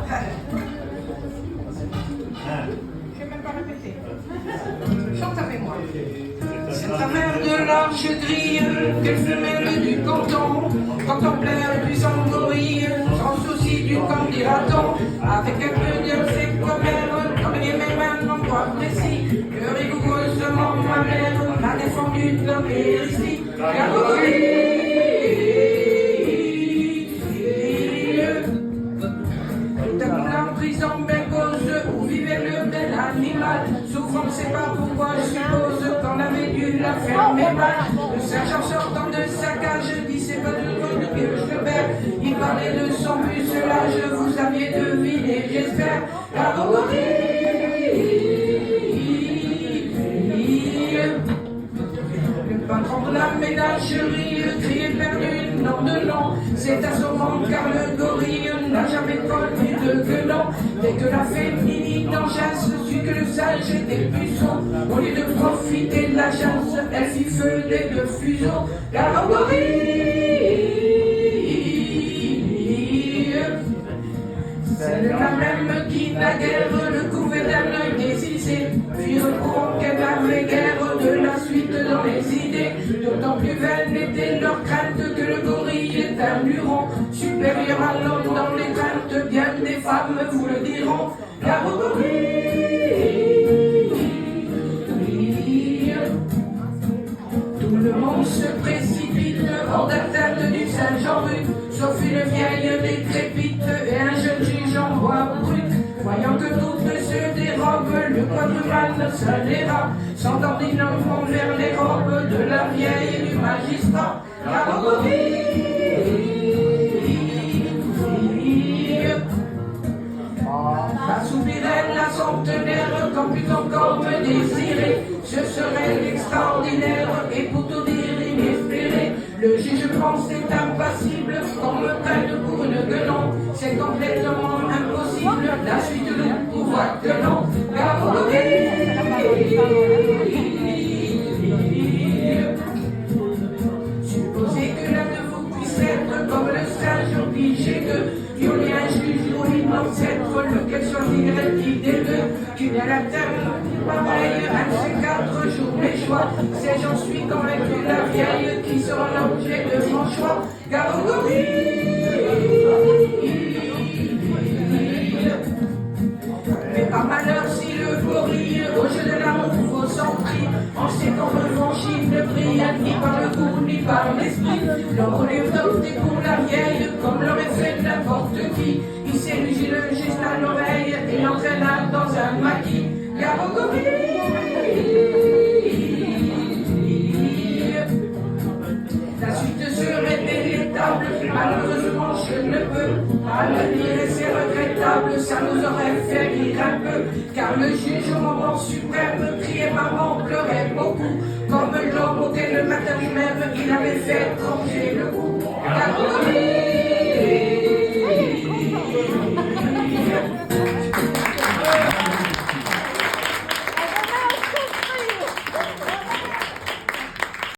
Je vais même pas répéter. Chante avec moi. C'est à travers de larges grilles qu'elle femelle du canton contemplait du gorille, sans souci du candidaton, avec un peu de ses commères, comme les mêmes endroits précis, que rigoureusement ma mère m'a défendu de l'enlever ici. La gorille, la prison Bengose où vivait le bel animal, souvent on sait pas pourquoi je suppose qu'on avait dû la fermer mal. Le sergent sortant de sa cage dit c'est pas de drôle que je le perds. Il parlait de son muselage, vous aviez deviné j'espère. La le patron de la ménagerie criait perdu nom de nom. C'est assommant car le gorille n'a jamais connu de gueulon. Dès que la féminine en chasse sut que le sage était puceau, au lieu de profiter de la chance, elle fit feu des deux fuseaux. La gorille, celle-là même qui naguère le couvait d'un œil désiré, puis au courant qu'elle avait guère de la suite dans les idées. D'autant plus vaine était leur crainte que le gorille est un luron, supérieur à l'homme dans les craintes, bien des femmes vous le diront. La gorille, tout le monde se précipite hors d'atteinte du Saint-Jean-Rue, sauf une vieille décrépite et un jeune juge en bois brut. Voyant que toutes se dérobent, le quadruman s'adhéra, s'endormant vers les robes de la vieille et du magistrat. La gorille, la soupirelle, la centenaire, quand plus encore me désirer, ce serait l'extraordinaire et pour tout dire inespéré. Le juge pense est impassible, qu'on me prenne pour une gueulon, c'est complètement impossible, la suite nous prouve que non. La gorille, supposez que l'un de vous puisse être comme le sage obligé de violer un juge ou une ancêtre, lequel choisirait-il des deux? Qu'une à la terre, pareil, un de ces 4 jours, mes choix, c'est j'en suis convaincu la vieille qui sera l'objet de mon choix. Gorille, mais par malheur si le gorille au jeu de l'amour vaut son prix, on sait qu'on revanchit ne brille ni par le goût ni par l'esprit. L'on les adopté pour la vieille comme l'aurait fait n'importe qui. Il séduisit le juste à l'oreille et l'entraîna dans un maquis. La gorille, la suite serait délétable, malheureusement je ne peux pas le dire et c'est regrettable, ça nous aurait fait rire un peu, car le juge au moment suprême criait maman, pleurait beaucoup, comme l'homme auquel le matin lui-même il avait fait trancher le cou. La gorille,